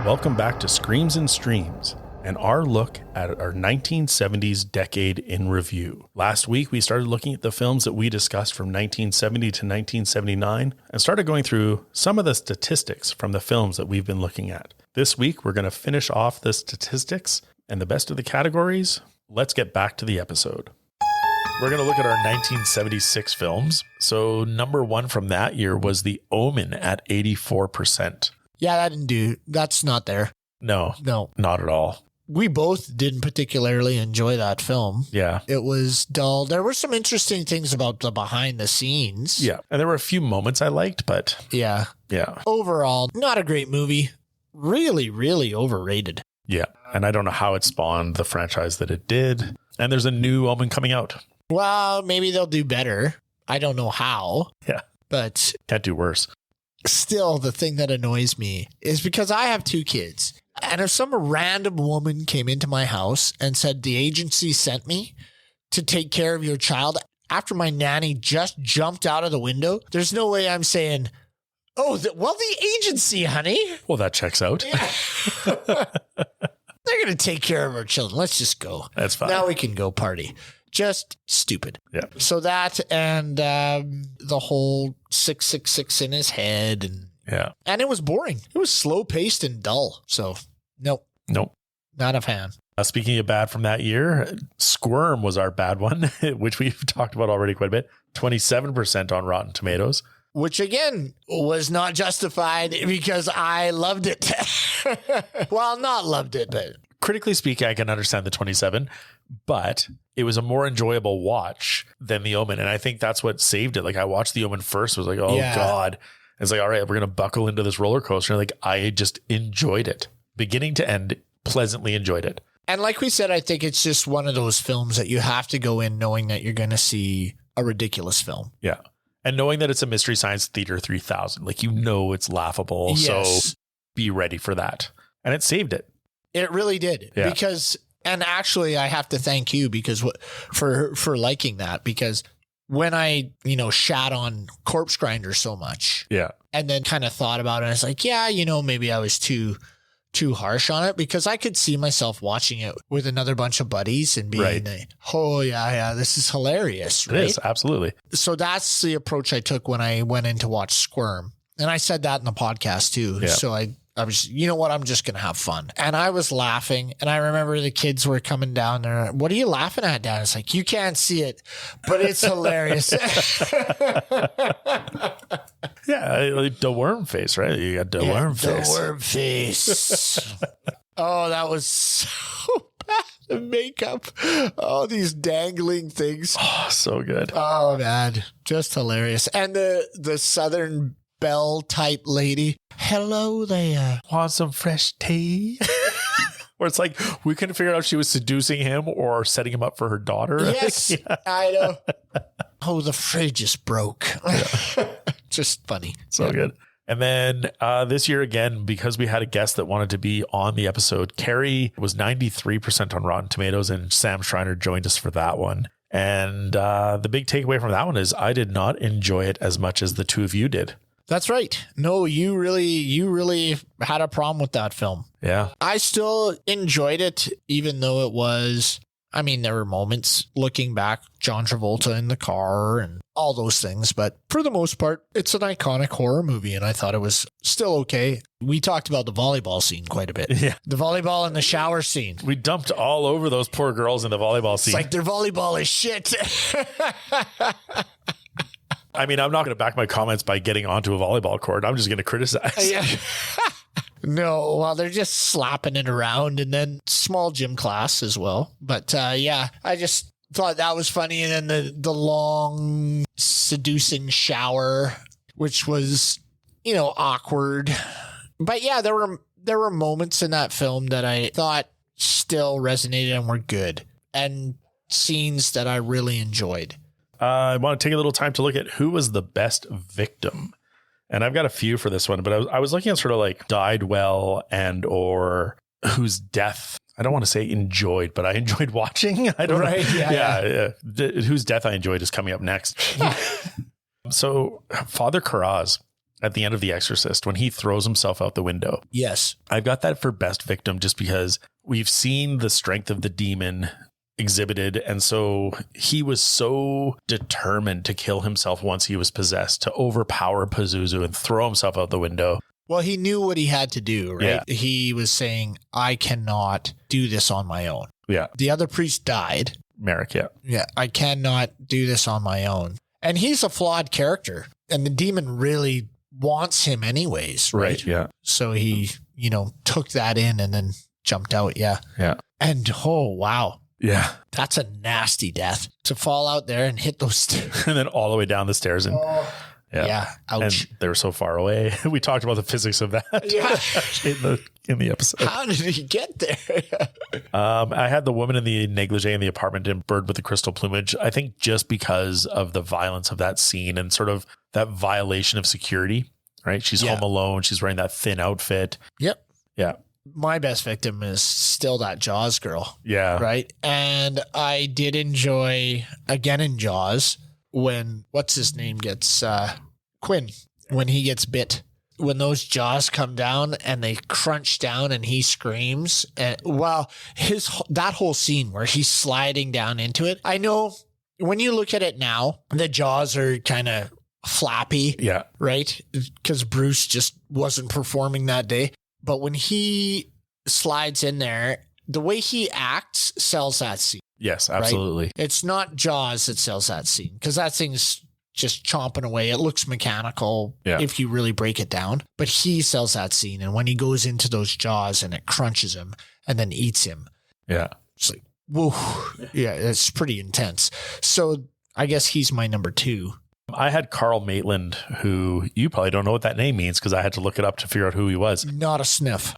Welcome back to Screams and Streams and our look at our 1970s decade in review. Last week, we started looking at the films that we discussed from 1970 to 1979 and started going through some of the statistics from the films that we've been looking at. This week, we're going to finish off the statistics and the best of the categories. Let's get back to the episode. We're going to look at our 1976 films. So number one from that year was The Omen at 84%. Yeah, that didn't do. That's not there. No, not at all. We both didn't particularly enjoy that film. Yeah. It was dull. There were some interesting things about the behind the scenes. Yeah. And there were a few moments I liked, but yeah. Overall, not a great movie. Really, really overrated. Yeah. And I don't know how it spawned the franchise that it did. And there's a new Omen coming out. Well, maybe they'll do better. I don't know how. Yeah. But can't do worse. Still, the thing that annoys me is because I have two kids. And if some random woman came into my house and said the agency sent me to take care of your child after my nanny just jumped out of the window, there's no way I'm saying, the agency, honey. Well, that checks out. Yeah. They're going to take care of our children. Let's just go. That's fine. Now we can go party. Just stupid. Yeah. So that and the whole 666 in his head. And it was boring. It was slow paced and dull. So nope. Not a fan. Speaking of bad from that year, Squirm was our bad one, which we've talked about already quite a bit. 27% on Rotten Tomatoes. Which again was not justified because I loved it. Well, not loved it, but critically speaking, I can understand the 27, but it was a more enjoyable watch than The Omen. And I think that's what saved it. Like I watched The Omen first, was like, oh God. It's like, all right, we're going to buckle into this roller coaster. Like I just enjoyed it. Beginning to end, pleasantly enjoyed it. And like we said, I think it's just one of those films that you have to go in knowing that you're going to see a ridiculous film. Yeah. And knowing that it's a Mystery Science Theater 3000, like, it's laughable. Yes. So be ready for that. And it saved it. It really did. Yeah. Because, and actually I have to thank you because for liking that, because when I, shat on Corpse Grinder so much. Yeah. And then kind of thought about it. I was like, yeah, maybe I was too harsh on it because I could see myself watching it with another bunch of buddies and being this is hilarious. Right? It is, absolutely. So that's the approach I took when I went in to watch Squirm. And I said that in the podcast too. Yeah. So I was, I'm just going to have fun. And I was laughing. And I remember the kids were coming down there. What are you laughing at, Dad? It's like, you can't see it, but it's hilarious. Yeah, like the worm face, right? You got the worm face. The worm face. Oh, that was so bad. The makeup. Oh, these dangling things. Oh, so good. Oh, man. Just hilarious. And the Southern Belle type lady. Hello there. Want some fresh tea? Where it's like, we couldn't figure out if she was seducing him or setting him up for her daughter. Yes, yeah. I know. Oh, the fridge is broke. Yeah. Just funny. So good. And then this year again, because we had a guest that wanted to be on the episode, Carrie was 93% on Rotten Tomatoes, and Sam Schreiner joined us for that one. And the big takeaway from that one is I did not enjoy it as much as the two of you did. That's right. No, you really had a problem with that film. Yeah. I still enjoyed it, even though it was, there were moments looking back, John Travolta in the car and all those things. But for the most part, it's an iconic horror movie. And I thought it was still okay. We talked about the volleyball scene quite a bit. Yeah. The volleyball in the shower scene. We dumped all over those poor girls in the volleyball scene. It's like their volleyball is shit. I'm not going to back my comments by getting onto a volleyball court. I'm just going to criticize. Yeah. No, well, they're just slapping it around, and then small gym class as well. But I just thought that was funny. And then the long seducing shower, which was, awkward. But yeah, there were moments in that film that I thought still resonated and were good, and scenes that I really enjoyed. I want to take a little time to look at who was the best victim. And I've got a few for this one, but I was looking at sort of like died well and or whose death, I don't want to say enjoyed, but I enjoyed watching. I don't know. Yeah. Whose death I enjoyed is coming up next. So Father Karaz at the end of The Exorcist when he throws himself out the window. Yes. I've got that for best victim just because we've seen the strength of the demon exhibited. And so he was so determined to kill himself once he was possessed, to overpower Pazuzu and throw himself out the window. Well, he knew what he had to do, right? Yeah. He was saying, I cannot do this on my own. Yeah. The other priest died. Merrick, yeah. Yeah, I cannot do this on my own. And he's a flawed character. And the demon really wants him anyways, right? Yeah. So he, took that in and then jumped out. Yeah. Yeah. And oh, wow. Yeah. That's a nasty death to fall out there and hit those stairs. And then all the way down the stairs. And yeah. Ouch. And they were so far away. We talked about the physics of that in the episode. How did he get there? I had the woman in the negligee in the apartment and bird with the crystal plumage. I think just because of the violence of that scene and sort of that violation of security, right? She's home alone. She's wearing that thin outfit. Yep. Yeah. My best victim is still that Jaws girl. Yeah. Right. And I did enjoy, again in Jaws, when, what's his name gets, Quinn, when he gets bit. When those jaws come down and they crunch down and he screams. And, that whole scene where he's sliding down into it. I know when you look at it now, the jaws are kind of flappy. Yeah. Right. Because Bruce just wasn't performing that day. But when he slides in there, the way he acts sells that scene. Yes, absolutely. Right? It's not Jaws that sells that scene because that thing's just chomping away. It looks mechanical if you really break it down, but he sells that scene. And when he goes into those jaws and it crunches him and then eats him. Yeah. It's like, whoa. Yeah, it's pretty intense. So I guess he's my number 2. I had Carl Maitland, who you probably don't know what that name means because I had to look it up to figure out who he was. Not a sniff.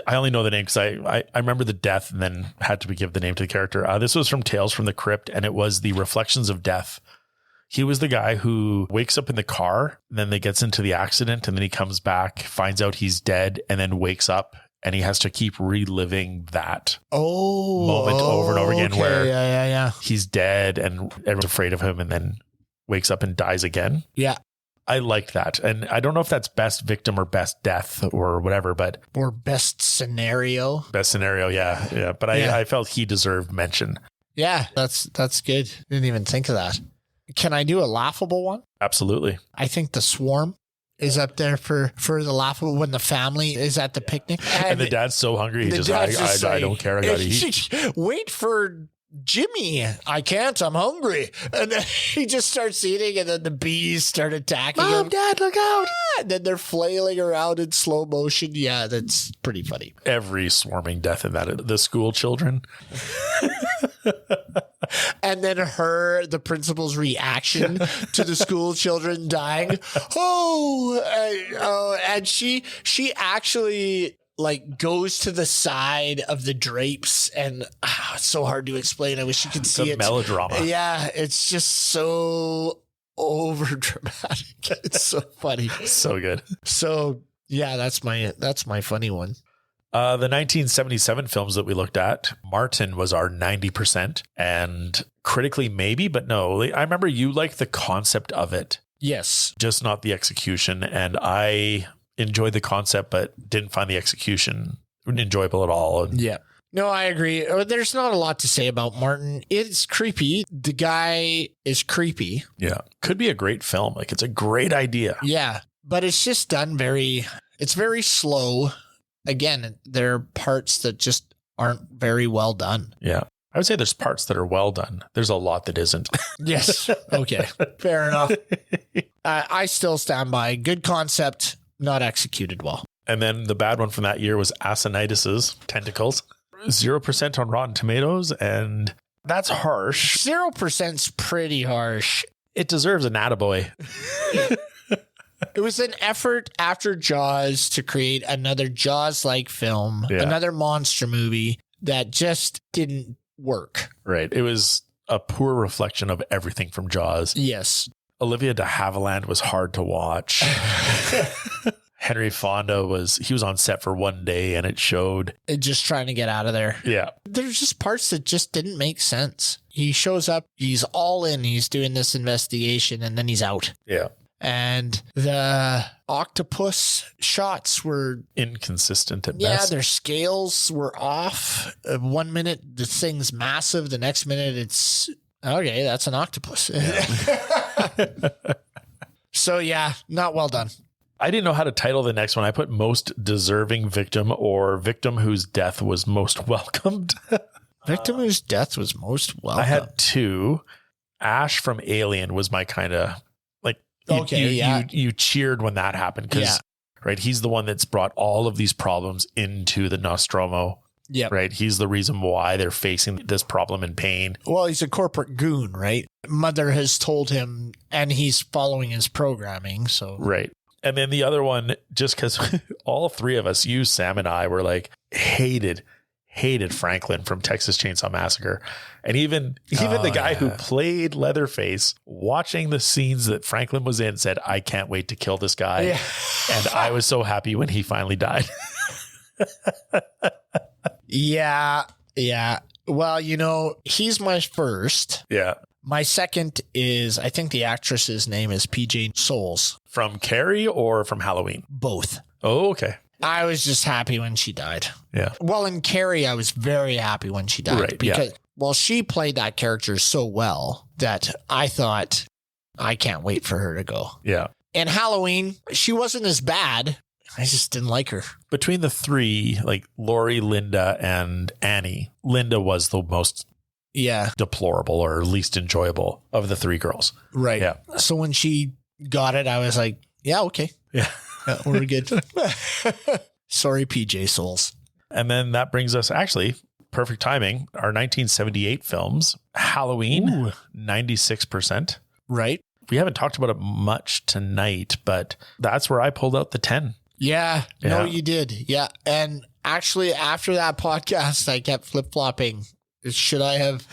I only know the name because I remember the death and then had to give the name to the character. This was from Tales from the Crypt, and it was the Reflections of Death. He was the guy who wakes up in the car, and then they gets into the accident, and then he comes back, finds out he's dead, and then wakes up, and he has to keep reliving that moment over and over again where he's dead and everyone's afraid of him, and then wakes up and dies again. Yeah. I liked that. And I don't know if that's best victim or best death or whatever, but... Or best scenario. Best scenario, yeah. Yeah. But I felt he deserved mention. Yeah, that's good. Didn't even think of that. Can I do a laughable one? Absolutely. I think the Swarm is up there for the laughable when the family is at the picnic. And the dad's so hungry. He's just I don't care. I got to eat. Wait for Jimmy. I can't. I'm hungry. And then he just starts eating and then the bees start attacking him. Dad, look out. And then they're flailing around in slow motion. Yeah, that's pretty funny. Every swarming death in that. The school children. And then the principal's reaction to the school children dying. And she actually goes to the side of the drapes, and it's so hard to explain. I wish you could see it. Melodrama. Yeah, it's just so over dramatic. It's so funny. So good. So yeah, that's my funny one. The 1977 films that we looked at, Martin was our 90%, and critically maybe, but no. I remember you liked the concept of it. Yes. Just not the execution. And I enjoyed the concept, but didn't find the execution enjoyable at all. Yeah. No, I agree. There's not a lot to say about Martin. It's creepy. The guy is creepy. Yeah. Could be a great film. It's a great idea. Yeah. But it's just done it's very slow. Again, there are parts that just aren't very well done. Yeah. I would say there's parts that are well done. There's a lot that isn't. Yes. Okay. Fair enough. I still stand by good concept, not executed well. And then the bad one from that year was Asinitis's Tentacles. 0% on Rotten Tomatoes. And that's harsh. 0%'s pretty harsh. It deserves an attaboy. It was an effort after Jaws to create another Jaws-like film, another monster movie that just didn't work. Right. It was a poor reflection of everything from Jaws. Yes. Olivia de Havilland was hard to watch. Henry Fonda was on set for one day and it showed. Just trying to get out of there. Yeah. There's just parts that just didn't make sense. He shows up, he's all in, he's doing this investigation, and then he's out. Yeah. And the octopus shots were inconsistent at best. their scales were off. 1 minute, the thing's massive. The next minute, it's okay. That's an octopus. So not well done. I didn't know how to title the next one. I put most deserving victim or victim whose death was most welcomed. Victim whose death was most welcome. I had two. Ash from Alien was my kind of like, you cheered when that happened because, right, he's the one that's brought all of these problems into the Nostromo. Yeah. Right. He's the reason why they're facing this problem and pain. Well, he's a corporate goon, right? Mother has told him and he's following his programming. So, right. And then the other one, just because all three of us, you, Sam, and I, were like, hated Franklin from Texas Chainsaw Massacre. And even the guy who played Leatherface, watching the scenes that Franklin was in, said, I can't wait to kill this guy. Yeah. And I was so happy when he finally died. Yeah. Well, he's my first. Yeah. My second is, I think the actress's name is PJ Souls. From Carrie or from Halloween? Both. Oh, okay. I was just happy when she died. Yeah. Well, in Carrie, I was very happy when she died. Right, because, she played that character so well that I thought, I can't wait for her to go. Yeah. In Halloween, she wasn't as bad. I just didn't like her. Between the three, like Laurie, Linda, and Annie, Linda was the most deplorable or least enjoyable of the three girls. Right. Yeah. So when she got it, I was like, yeah, okay. Yeah. We're good. Sorry, PJ Souls. And then that brings us, actually, perfect timing, our 1978 films, Halloween, 96%. Right. We haven't talked about it much tonight, but that's where I pulled out the 10. Yeah. No, you did. Yeah. And actually, after that podcast, I kept flip-flopping. Should I have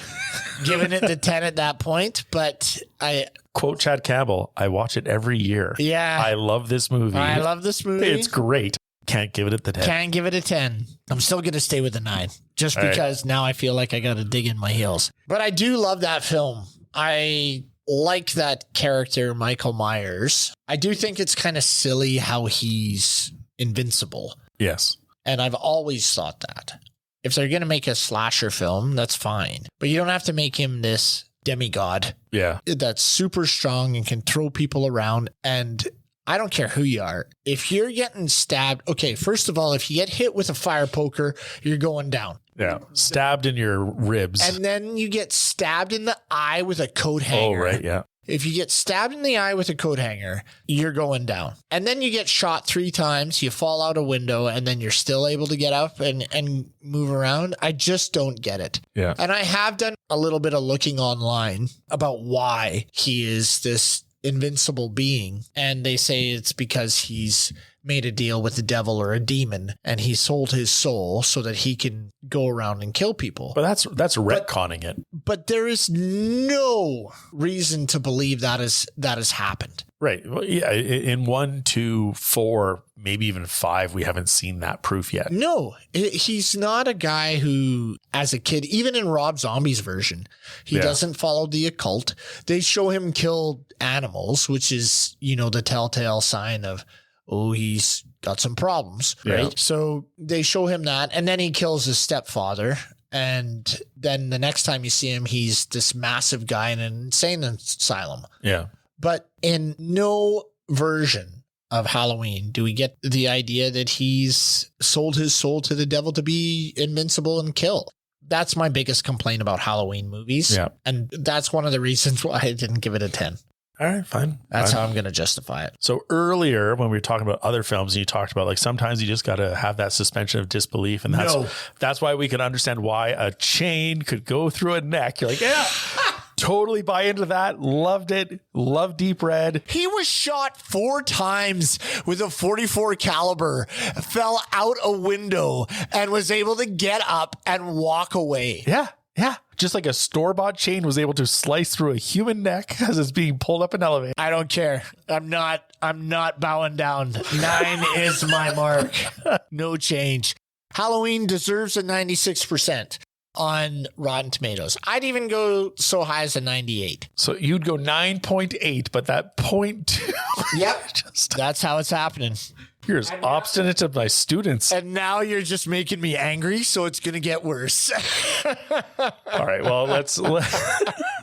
given it the 10 at that point? But I... Quote Chad Campbell, I watch it every year. Yeah. I love this movie. It's great. Can't give it the 10. Can't give it a 10. I'm still going to stay with the 9. Just because now I feel like I got to dig in my heels. But I do love that film. I like that character, Michael Myers. I do think it's kind of silly how he's invincible. Yes. And I've always thought that. If they're going to make a slasher film, that's fine. But you don't have to make him this demigod. Yeah. That's super strong and can throw people around. And I don't care who you are. If you're getting stabbed, okay, first of all, if you get hit with a fire poker, you're going down. Yeah. Stabbed in your ribs. And then you get stabbed in the eye with a coat hanger. Oh, right. Yeah. If you get stabbed in the eye with a coat hanger, you're going down. And then you get shot 3 times, you fall out a window, and then you're still able to get up and move around. I just don't get it. Yeah. And I have done a little bit of looking online about why he is this invincible being. And they say it's because he's made a deal with the devil or a demon and he sold his soul so that he can go around and kill people. But that's retconning it. But there is no reason to believe that has happened. Right. Well, yeah. In 1, 2, 4, maybe even 5, we haven't seen that proof yet. No, he's not a guy who, as a kid, even in Rob Zombie's version, he doesn't follow the occult. They show him kill animals, which is, the telltale sign of, he's got some problems, right? Yeah. So they show him that, and then he kills his stepfather. And then the next time you see him, he's this massive guy in an insane asylum. Yeah. But in no version of Halloween do we get the idea that he's sold his soul to the devil to be invincible and kill. That's my biggest complaint about Halloween movies. Yeah. And that's one of the reasons why I didn't give it a 10. All right, fine. That's how I'm going to justify it. So earlier when we were talking about other films and you talked about like sometimes you just got to have that suspension of disbelief. And that's why we can understand why a chain could go through a neck. You're like, yeah, totally buy into that. Loved it. Love Deep Red. He was shot 4 times with a .44 caliber, fell out a window and was able to get up and walk away. Yeah. Yeah. Just like a store-bought chain was able to slice through a human neck as it's being pulled up an elevator. I don't care. I'm not bowing down. 9 is my mark. No change. Halloween deserves a 96%. on Rotten Tomatoes. I'd even go so high as a 98. So you'd go 9.8, but that 0.2. Yep. That's how it's happening. You're as obstinate as my students. And now you're just making me angry, so it's going to get worse. All right, well,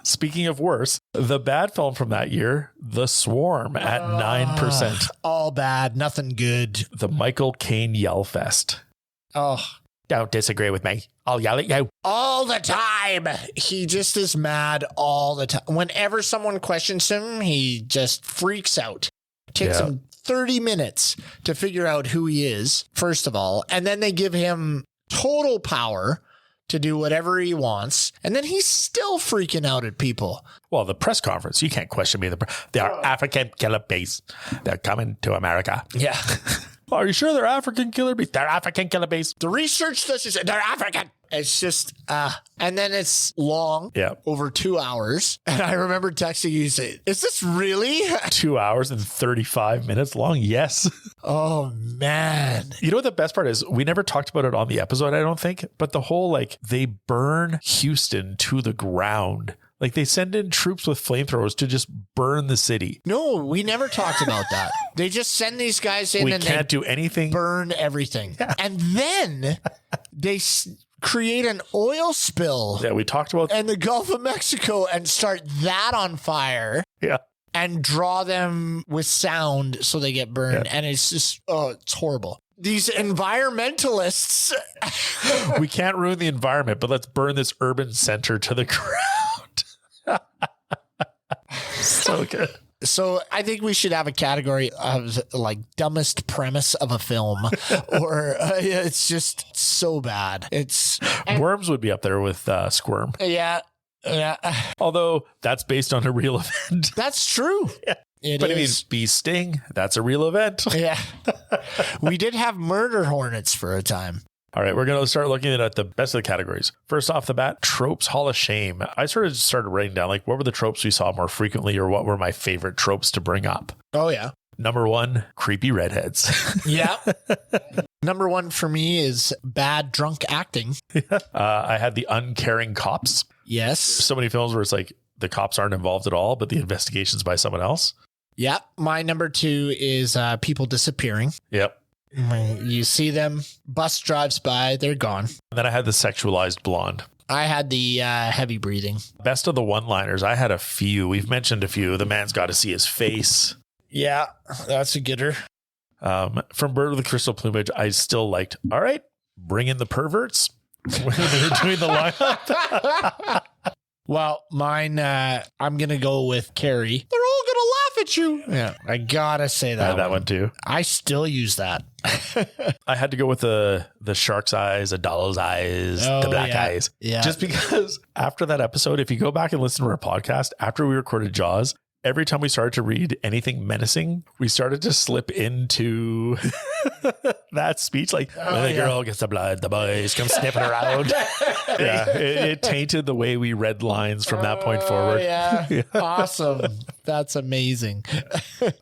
speaking of worse, the bad film from that year, The Swarm at 9%. All bad, nothing good. The Michael Caine Yell Fest. Oh. Don't disagree with me. I'll yell at you. All the time. He just is mad all the time. Whenever someone questions him, he just freaks out. Takes him 30 minutes to figure out who he is, first of all. And then they give him total power to do whatever he wants. And then he's still freaking out at people. Well, the press conference, you can't question me. They are African killer bees. They're coming to America. Yeah. Are you sure they're African killer bees? They're African killer bees. The research this is they're African. It's just, and then it's long, over 2 hours. And I remember texting you saying, is this really 2 hours and 35 minutes long? Yes. Oh, man. You know what the best part is? We never talked about it on the episode, I don't think, but the whole, like, they burn Houston to the ground. Like, they send in troops with flamethrowers to just burn the city. No, we never talked about that. They just send these guys in and can't do anything. Burn everything. Yeah. And then they create an oil spill. Yeah, we talked about. In the Gulf of Mexico and start that on fire. Yeah. And draw them with sound so they get burned. Yeah. And it's just, it's horrible. These environmentalists. We can't ruin the environment, but let's burn this urban center to the ground. So good. So I think we should have a category of like dumbest premise of a film, or it's just so bad. Worms would be up there with Squirm. Yeah. Although that's based on a real event. That's true. Yeah. But it means bee sting. That's a real event. Yeah. We did have murder hornets for a time. All right, we're going to start looking at the best of the categories. First off the bat, tropes Hall of Shame. I started writing down, like, what were the tropes we saw more frequently, or what were my favorite tropes to bring up? Oh, yeah. Number one, creepy redheads. Yeah. Number one for me is bad drunk acting. I had the uncaring cops. Yes. So many films where it's like the cops aren't involved at all, but the investigation's by someone else. Yep. My number two is people disappearing. Yep. You see them, bus drives by, they're gone. And then I had the sexualized blonde. I had the heavy breathing. Best of the one-liners. I had a few. We've mentioned a few. The man's got to see his face. Yeah, that's a gooder. From Bird with the Crystal Plumage, I still liked, all right, bring in the perverts when they're doing the lineup. Well, mine, I'm going to go with Carrie. They're all going to laugh at you. Yeah, I got to say that that one too. I still use that. I had to go with the shark's eyes, the doll's eyes, the black eyes. Yeah. Just because after that episode, if you go back and listen to our podcast, after we recorded Jaws, every time we started to read anything menacing, we started to slip into that speech. Like, when the girl gets the blood, the boys come sniffing around. Yeah, it tainted the way we read lines from that point forward. Yeah. Awesome. That's amazing.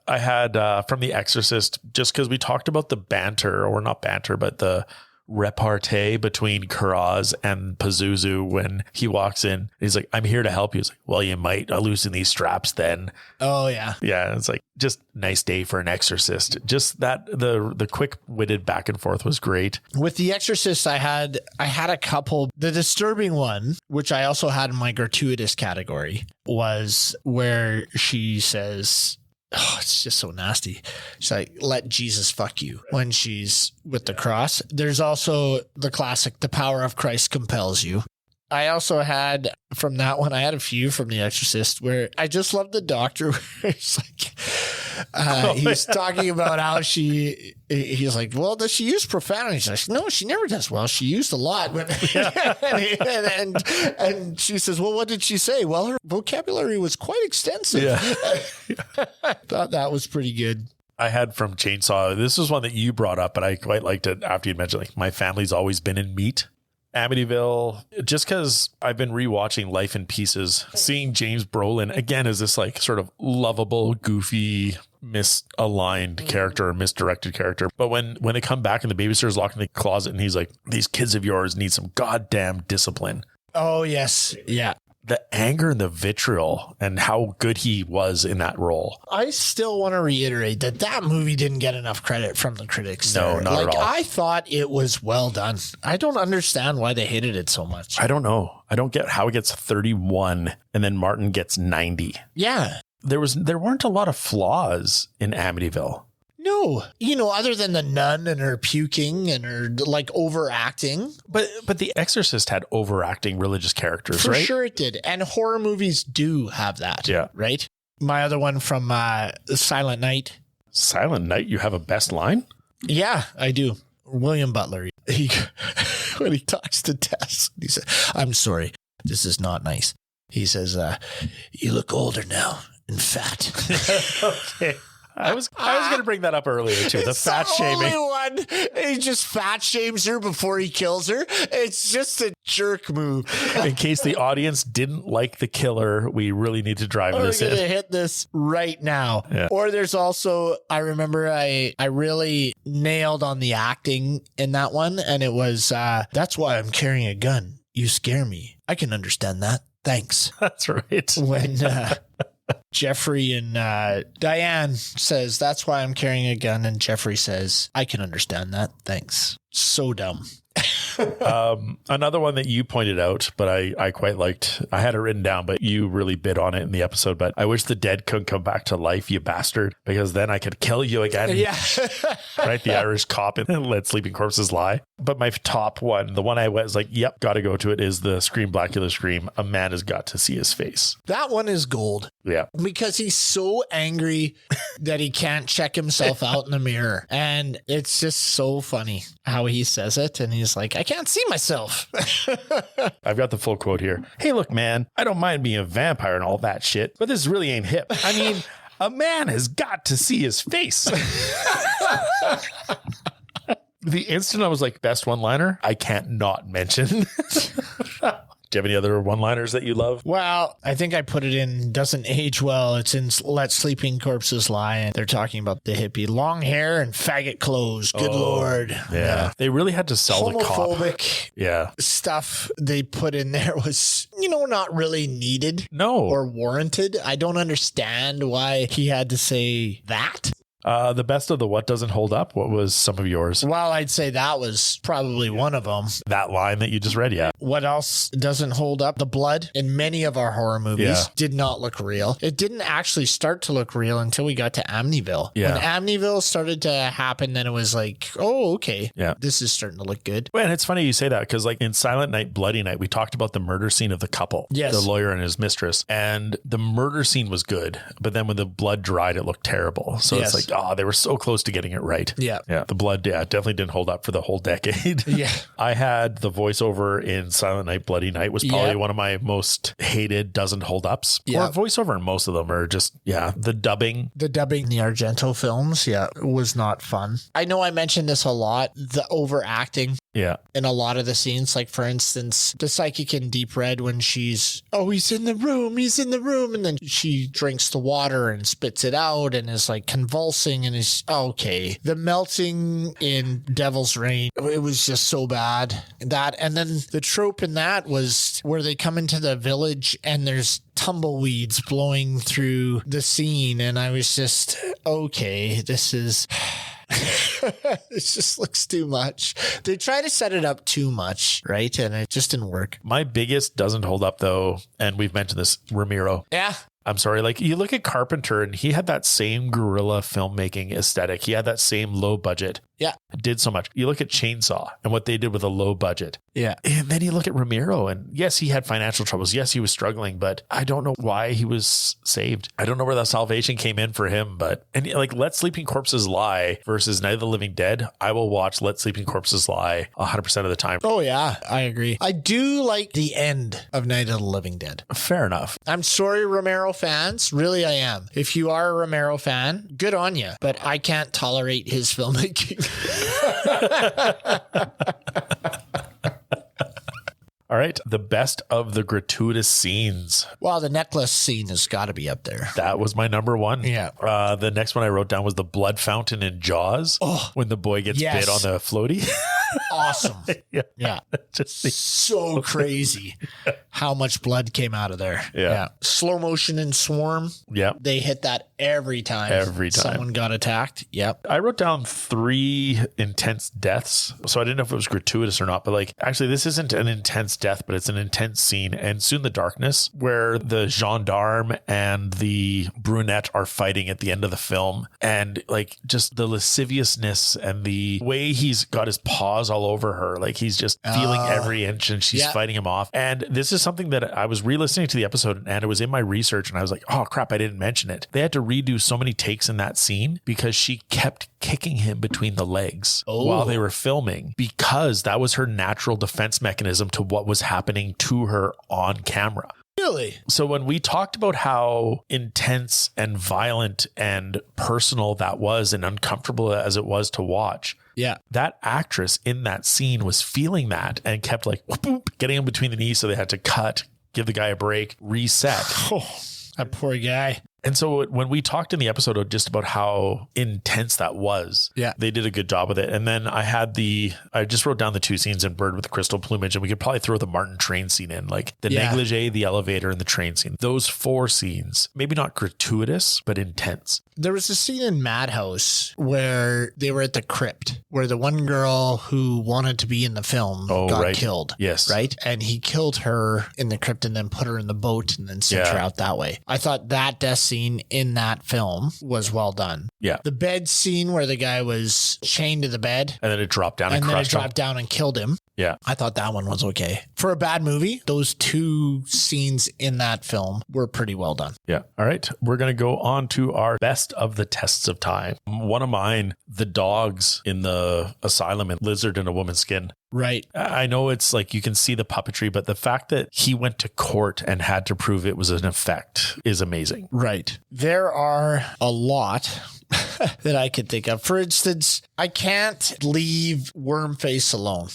I had from The Exorcist, just because we talked about the banter, or not banter, but the repartee between Karaz and Pazuzu when he walks in. He's like, I'm here to help you. He's like, well, you might loosen these straps then. Oh, yeah. Yeah, it's like, just nice day for an exorcist. Just that, the quick-witted back and forth was great. With The Exorcist, I had a couple. The disturbing one, which I also had in my gratuitous category, was where she says, oh, it's just so nasty. She's like, let Jesus fuck you when she's with the cross. There's also the classic, the power of Christ compels you. I also had from that one, I had a few from The Exorcist where I just love the doctor. He's like, he's talking about how he's like, well, does she use profanity? She's like, no, she never does. Well, she used a lot. and she says, well, what did she say? Well, her vocabulary was quite extensive. Yeah. Thought that was pretty good. I had from Chainsaw, this was one that you brought up, but I quite liked it after you mentioned, like, my family's always been in meat. Amityville, just because I've been rewatching Life in Pieces, seeing James Brolin again as this like sort of lovable, goofy, misaligned character or misdirected character. But when they come back and the babysitter's locked in the closet and he's like, these kids of yours need some goddamn discipline. Oh, yes. Yeah. The anger and the vitriol and how good he was in that role. I still want to reiterate that movie didn't get enough credit from the critics. No, not at all. I thought it was well done. I don't understand why they hated it so much. I don't know. I don't get how it gets 31 and then Martin gets 90. Yeah. There weren't a lot of flaws in Amityville. No, other than the nun and her puking and her like overacting. But The Exorcist had overacting religious characters, For right? sure it did. And horror movies do have that. Yeah. Right? My other one from Silent Night. Silent Night, you have a best line? Yeah, I do. William Butler. When he talks to Tess, he says, I'm sorry, this is not nice. He says, you look older now and fat. Okay. I was going to bring that up earlier too. The fat shaming. Only one. He just fat shames her before he kills her. It's just a jerk move. In case the audience didn't like the killer, we really need to drive this in. We're going to hit this right now. Yeah. Or there's also, I remember I really nailed on the acting in that one. And it was, that's why I'm carrying a gun. You scare me. I can understand that. Thanks. That's right. When Jeffrey and Diane says, that's why I'm carrying a gun. And Jeffrey says, I can understand that. Thanks. So dumb. Another one that you pointed out, but I quite liked. I had it written down, but you really bid on it in the episode. But I wish the dead couldn't come back to life, you bastard, because then I could kill you again. Yeah. Right? The Irish cop and Let Sleeping Corpses Lie. But my top one, the one I was like, yep, got to go to it, is the Scream Blackula Scream. A man has got to see his face. That one is gold. Yeah. Because he's so angry that he can't check himself out in the mirror. And it's just so funny how he says it. And he's like, I can't see myself. I've got the full quote here. Hey, look, man, I don't mind being a vampire and all that shit, but this really ain't hip. I mean, a man has got to see his face. The instant I was like, best one-liner, I can't not mention. Do you have any other one-liners that you love? Well, I think I put it in doesn't age well. It's in Let Sleeping Corpses Lie. And they're talking about the hippie. Long hair and faggot clothes. Good Lord. Yeah. They really had to sell the cop. Homophobic stuff they put in there was, not really needed. No. Or warranted. I don't understand why he had to say that. The best of the what doesn't hold up. What was some of yours? Well, I'd say that was probably one of them. That line that you just read, yeah. What else doesn't hold up? The blood in many of our horror movies did not look real. It didn't actually start to look real until we got to Amityville. Yeah. When Amityville started to happen, then it was like, oh, okay. Yeah. This is starting to look good. And it's funny you say that because like in Silent Night, Bloody Night, we talked about the murder scene of the couple. Yes. The lawyer and his mistress. And the murder scene was good. But then when the blood dried, it looked terrible. So it's like, they were so close to getting it right. Yeah. Yeah. The blood, definitely didn't hold up for the whole decade. Yeah. I had the voiceover in Silent Night, Bloody Night was probably one of my most hated doesn't hold ups. Yeah. Or voiceover in most of them are just, the dubbing. The dubbing in the Argento films, was not fun. I know I mentioned this a lot, the overacting. Yeah. In a lot of the scenes, like for instance, the psychic in Deep Red when she's, he's in the room. And then she drinks the water and spits it out and is like convulsing and is okay. The melting in Devil's Reign, it was just so bad. That, and then the trope in that was where they come into the village and there's tumbleweeds blowing through the scene. And I was just, okay, this is... It just looks too much. They try to set it up too much, right? And it just didn't work. My biggest doesn't hold up though, and we've mentioned this, Ramiro. Yeah. I'm sorry, like you look at Carpenter and he had that same guerrilla filmmaking aesthetic. He had that same low budget. Yeah. It did so much. You look at Chainsaw and what they did with a low budget. Yeah. And then you look at Ramiro and yes, he had financial troubles. Yes, he was struggling, but I don't know why he was saved. I don't know where the salvation came in for him, and like Let Sleeping Corpses Lie versus Night of the Living Dead, I will watch Let Sleeping Corpses Lie 100% of the time. Oh yeah, I agree. I do like the end of Night of the Living Dead. Fair enough. I'm sorry, Romero fans. Really, I am. If you are a Romero fan, good on you. But I can't tolerate his filmmaking. All right. The best of the gratuitous scenes. Well, the necklace scene has got to be up there. That was my number one. Yeah. The next one I wrote down was the blood fountain in Jaws. Oh, when the boy gets bit on the floaty. Awesome. Yeah. Just so crazy how much blood came out of there. Yeah. Slow motion in Swarm. Yeah. They hit that every time. Someone got attacked. Yep. I wrote down 3 intense deaths. So I didn't know if it was gratuitous or not, but like, actually, this isn't an intense death, but it's an intense scene. And Soon the Darkness, where the gendarme and the brunette are fighting at the end of the film. And like, just the lasciviousness and the way he's got his paws all over her. Like, he's just feeling every inch and she's fighting him off. And this is something that I was re-listening to the episode and it was in my research and I was like, oh crap, I didn't mention it. They had to redo so many takes in that scene because she kept kicking him between the legs while they were filming, because that was her natural defense mechanism to what was happening to her on camera. Really? So when we talked about how intense and violent and personal that was and uncomfortable as it was to watch, that actress in that scene was feeling that and kept like whoop, getting him between the knees. So they had to cut, give the guy a break, reset. Oh, that poor guy. And so when we talked in the episode just about how intense that was, they did a good job with it. And then I just wrote down the 2 scenes in Bird with the Crystal Plumage, and we could probably throw the Martin train scene in, like the negligee, the elevator, and the train scene. Those 4 scenes, maybe not gratuitous, but intense. There was a scene in Madhouse where they were at the crypt, where the one girl who wanted to be in the film got killed. Yes. Right? And he killed her in the crypt and then put her in the boat and then sent her out that way. I thought that death scene in that film was well done. Yeah. The bed scene where the guy was chained to the bed. And then it dropped down and crushed him. Down and killed him. Yeah. I thought that one was okay. For a bad movie, those 2 scenes in that film were pretty well done. Yeah. All right. We're going to go on to our best of the tests of time. One of mine, the dogs in the asylum and lizard in a woman's skin. Right. I know it's like you can see the puppetry, but the fact that he went to court and had to prove it was an effect is amazing. Right. There are a lot that I could think of. For instance, I can't leave Wormface alone.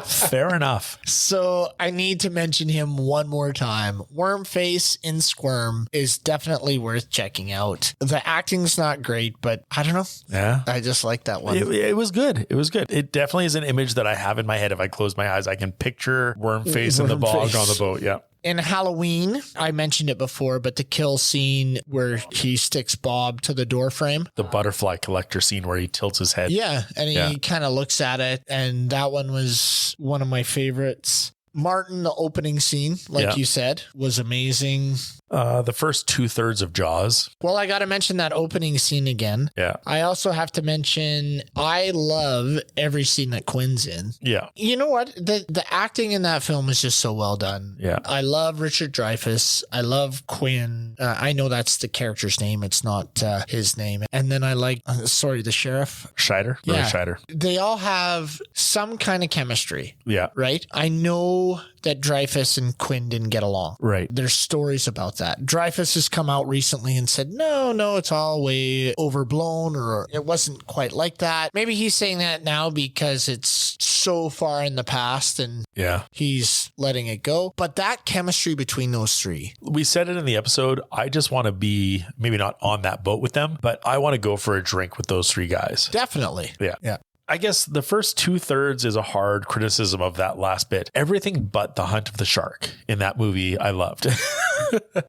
Fair enough. So I need to mention him one more time. Wormface in Squirm is definitely worth checking out. The acting's not great, but I don't know. Yeah. I just like that one. It was good. It was good. It definitely is an image that I have in my head. If I close my eyes, I can picture Wormface in the bog on the boat. Yeah. In Halloween, I mentioned it before, but the kill scene where he sticks Bob to the door frame. The butterfly collector scene where he tilts his head. Yeah, and he kind of looks at it, and that one was one of my favorites. Martin, the opening scene, like you said, was amazing. The first 2/3 of Jaws. Well, I got to mention that opening scene again. Yeah. I also have to mention, I love every scene that Quinn's in. Yeah. You know what? The acting in that film is just so well done. Yeah. I love Richard Dreyfuss. I love Quinn. I know that's the character's name. It's not his name. And then I like, the sheriff. Scheider. Yeah. Scheider. They all have some kind of chemistry. Yeah. Right? I know that Dreyfuss and Quinn didn't get along. Right. There's stories about that. Dreyfuss has come out recently and said, no, it's all way overblown, or it wasn't quite like that. Maybe he's saying that now because it's so far in the past and he's letting it go. But that chemistry between those 3. We said it in the episode. I just want to be maybe not on that boat with them, but I want to go for a drink with those 3 guys. Definitely. Yeah. I guess the first 2/3 is a hard criticism of that last bit. Everything but the hunt of the shark in that movie, I loved.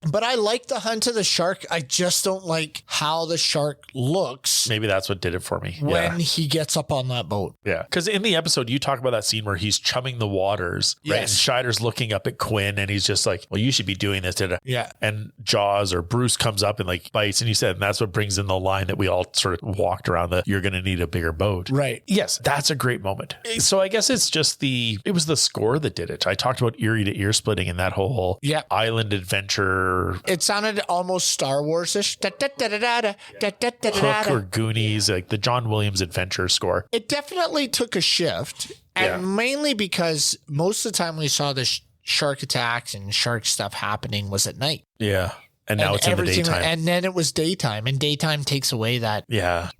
But I like the hunt of the shark. I just don't like how the shark looks. Maybe that's what did it for me. When he gets up on that boat. Yeah. Because in the episode, you talk about that scene where he's chumming the waters, right? And Scheider's looking up at Quinn and he's just like, well, you should be doing this. Yeah. And Jaws or Bruce comes up and like bites. And you said, and that's what brings in the line that we all sort of walked around, you're going to need a bigger boat. Right. Yes, that's a great moment. So I guess it's just it was the score that did it. I talked about eerie to ear splitting and that whole island adventure. It sounded almost Star Wars-ish. Hook or Goonies, like the John Williams adventure score. It definitely took a shift. And mainly because most of the time we saw the shark attacks and shark stuff happening was at night. Yeah. And now it's in the daytime. And then it was daytime, and daytime takes away that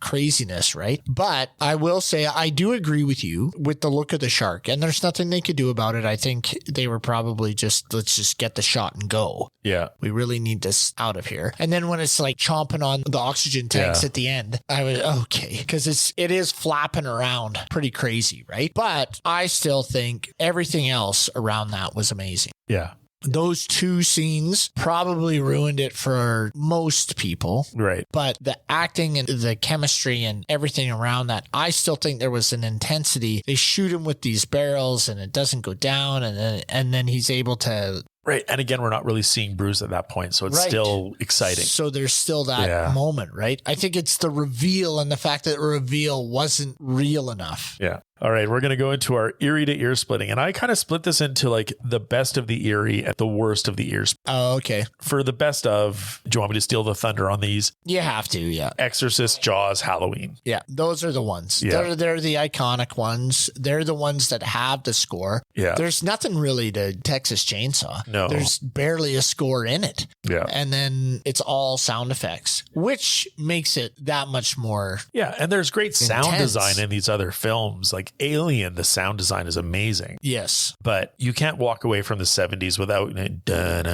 craziness, right? But I will say I do agree with you with the look of the shark, and there's nothing they could do about it. I think they were probably just, let's just get the shot and go. Yeah. We really need this out of here. And then when it's like chomping on the oxygen tanks at the end, I was okay, because it is flapping around pretty crazy, right? But I still think everything else around that was amazing. Yeah. Those two scenes probably ruined it for most people. Right. But the acting and the chemistry and everything around that, I still think there was an intensity. They shoot him with these barrels and it doesn't go down. And then he's able to... Right. And again, we're not really seeing Bruce at that point. So it's still exciting. So there's still that moment, right? I think it's the reveal and the fact that the reveal wasn't real enough. Yeah. All right, we're going to go into our eerie to ear splitting. And I kind of split this into like the best of the eerie and the worst of the ears. Oh, okay. For the best of, do you want me to steal the thunder on these? You have to, yeah. Exorcist, Jaws, Halloween. Yeah, those are the ones. Yeah. They're the iconic ones. They're the ones that have the score. Yeah. There's nothing really to Texas Chainsaw. No. There's barely a score in it. Yeah. And then it's all sound effects, which makes it that much more Yeah, and there's great sound intense. design in these other films. Like Alien, the sound design is amazing. Yes. But you can't walk away from the 70s without dun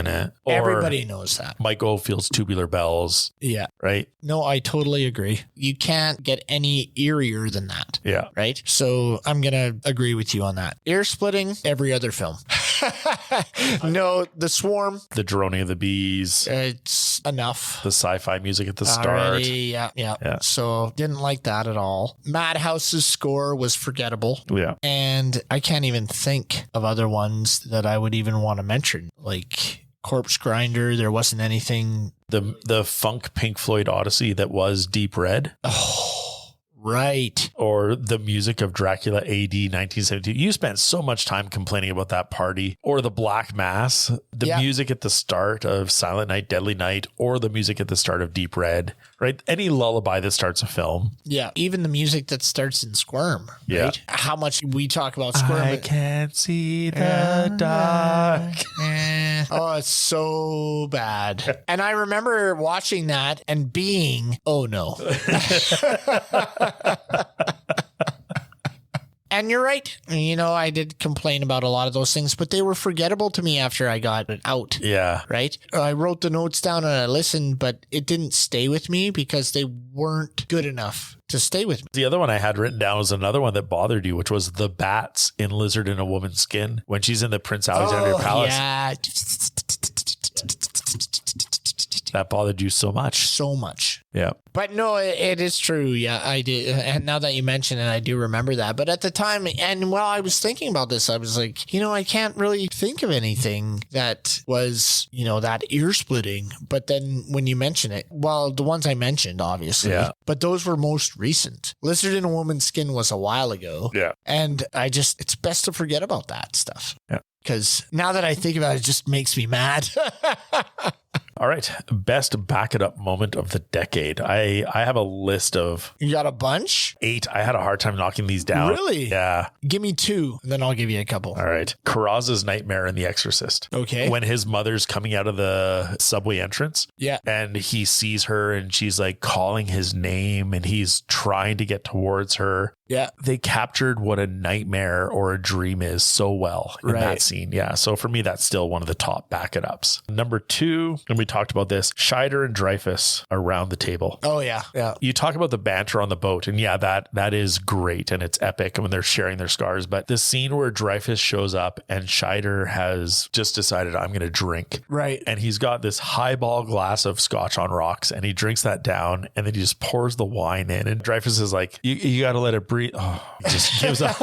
or Everybody knows that. Mike Oldfield's Tubular Bells, Yeah. right? No, I totally agree. You can't get any eerier than that. Yeah. Right? So I'm going to agree with you on that. Ear splitting, every other film. No, The Swarm. The droning of the bees. It's enough. The sci-fi music at the start. Already, yeah. So didn't like that at all. Madhouse's score was forgettable. Yeah. And I can't even think of other ones that I would even want to mention. Like Corpse Grinder, there wasn't anything. The funk Pink Floyd Odyssey that was Deep Red. Oh, right. Or the music of Dracula AD 1972. You spent so much time complaining about that party. Or the Black Mass, the music at the start of Silent Night, Deadly Night, or the music at the start of Deep Red, right? Any lullaby that starts a film. Yeah. Even the music that starts in Squirm. Yeah. Right? How much we talk about Squirm. I can't see the dark. Oh, it's so bad. And I remember watching that and being, oh no. And you're right. You know, I did complain about a lot of those things, but they were forgettable to me after I got it out. Yeah. Right? I wrote the notes down and I listened, but it didn't stay with me because they weren't good enough to stay with me. The other one I had written down was another one that bothered you, which was the bats in Lizard in a Woman's Skin when she's in the Prince Alexander Palace. Yeah. That bothered you so much. So much. Yeah. But no, it is true. Yeah, I did. And now that you mention it, I do remember that. But at the time, and while I was thinking about this, I was like, you know, I can't really think of anything that was, you know, that ear splitting. But then when you mention it, well, the ones I mentioned, obviously. Yeah. But those were most recent. Lizard in a Woman's Skin was a while ago. Yeah. And it's best to forget about that stuff. Yeah. Because now that I think about it, it just makes me mad. All right. Best back it up moment of the decade. I have a list of You got a bunch? 8. I had a hard time knocking these down. Really? Yeah. Give me 2, then I'll give you a couple. All right. Carraz's nightmare in The Exorcist. Okay. When his mother's coming out of the subway entrance. Yeah. And he sees her and she's like calling his name and he's trying to get towards her. Yeah. They captured what a nightmare or a dream is so well in that scene. Yeah. So for me, that's still one of the top back it ups. Number 2, and we talked about this, Scheider and Dreyfuss around the table. Oh, yeah. Yeah. You talk about the banter on the boat, and yeah, that is great and it's epic when they're sharing their scars. But the scene where Dreyfuss shows up and Scheider has just decided, I'm going to drink. Right. And he's got this highball glass of scotch on rocks and he drinks that down and then he just pours the wine in. And Dreyfuss is like, you got to let it breathe. Oh, he just gives up.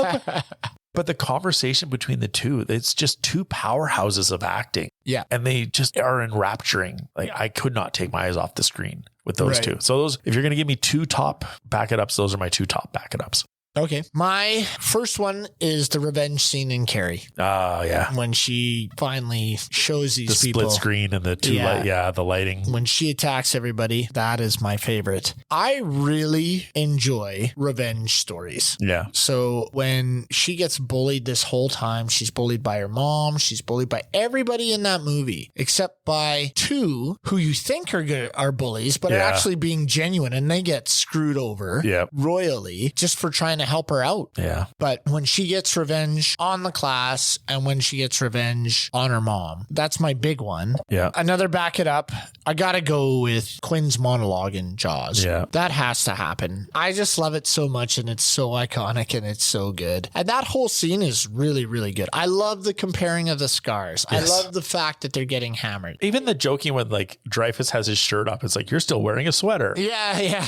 But the conversation between the two, it's just two powerhouses of acting. Yeah. And they just are enrapturing. Like I could not take my eyes off the screen with those two. So those, if you're going to give me 2 top back it ups, those are my 2 top back it ups. Okay. My first one is the revenge scene in Carrie. Oh, yeah. When she finally shows these the people. The split screen and the two the lighting. When she attacks everybody, that is my favorite. I really enjoy revenge stories. Yeah. So when she gets bullied this whole time, she's bullied by her mom, she's bullied by everybody in that movie, except by two who you think are bullies, but are actually being genuine, and they get screwed over royally just for trying to help her out. Yeah. But when she gets revenge on the class and when she gets revenge on her mom, that's my big one. Yeah. Another back it up. I got to go with Quinn's monologue in Jaws. Yeah. That has to happen. I just love it so much, and it's so iconic, and it's so good. And that whole scene is really, really good. I love the comparing of the scars. Yes. I love the fact that they're getting hammered. Even the joking when like Dreyfus has his shirt up, it's like, you're still wearing a sweater. Yeah, yeah.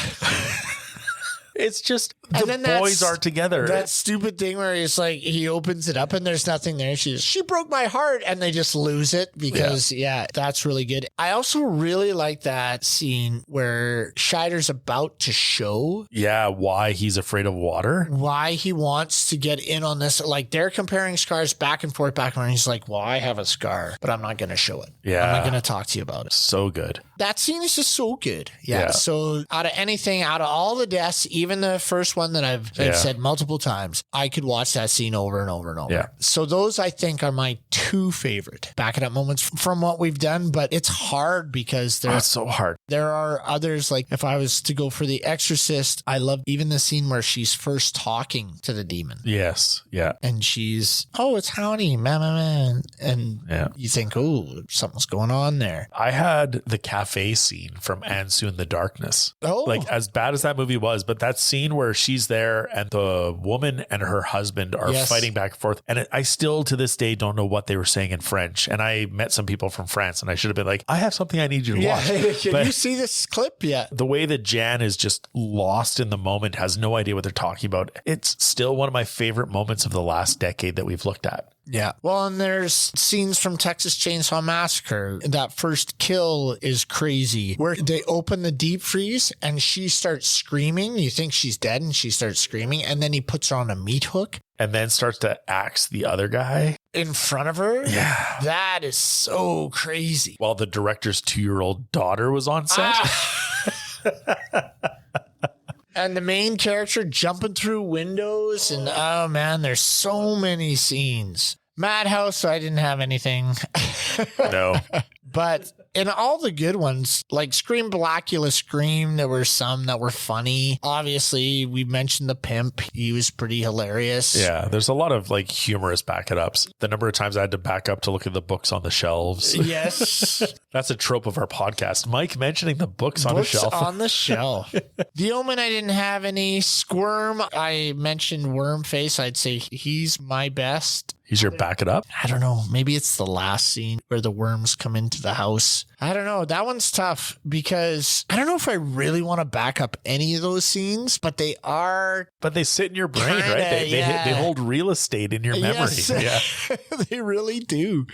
It's just the boys are together. That stupid thing where he's like, he opens it up and there's nothing there. She broke my heart, and they just lose it because that's really good. I also really like that scene where Scheider's about to show why he's afraid of water, why he wants to get in on this. Like, they're comparing scars back and forth. And he's like, well, I have a scar, but I'm not going to show it. I'm not going to talk to you about it. So good. That scene is just so good. Yeah. So out of all the deaths, even the first one that I've said multiple times, I could watch that scene over and over and over. Yeah. So those, I think, are my two favorite back it up moments from what we've done, but it's hard because it's so hard. There are others, like if I was to go for The Exorcist, I love even the scene where she's first talking to the demon. Yes. Yeah. And she's, it's howdy, man. And you think, something's going on there. I had the cafe scene from Ansu in the Darkness. Oh. Like, as bad as that movie was, but that scene where she's there and the woman and her husband are fighting back and forth. And I still to this day don't know what they were saying in French. And I met some people from France, and I should have been like, I have something I need you to watch. Can you see this clip yet? The way that Jan is just lost in the moment, has no idea what they're talking about. It's still one of my favorite moments of the last decade that we've looked at. Yeah. Well, and there's scenes from Texas Chainsaw Massacre. That first kill is crazy, where they open the deep freeze and she starts screaming. You think she's dead and she starts screaming. And then he puts her on a meat hook. And then starts to axe the other guy in front of her. Yeah. That is so crazy. While the director's 2-year-old daughter was on set. And the main character jumping through windows. And oh man, there's so many scenes. Madhouse, I didn't have anything. No. But in all the good ones, like Scream Blackula Scream, there were some that were funny. Obviously, we mentioned the pimp. He was pretty hilarious. Yeah, there's a lot of like humorous back it ups. The number of times I had to back up to look at the books on the shelves. Yes. That's a trope of our podcast. Mike mentioning the books on the shelf. On the shelf. The Omen, I didn't have any. Squirm, I mentioned Worm Face. I'd say he's my best. He's your back it up? I don't know. Maybe it's the last scene where the worms come into the house. I don't know. That one's tough because I don't know if I really want to back up any of those scenes, but they are. But they sit in your brain, right? They hold real estate in your memory. Yes. Yeah. They really do.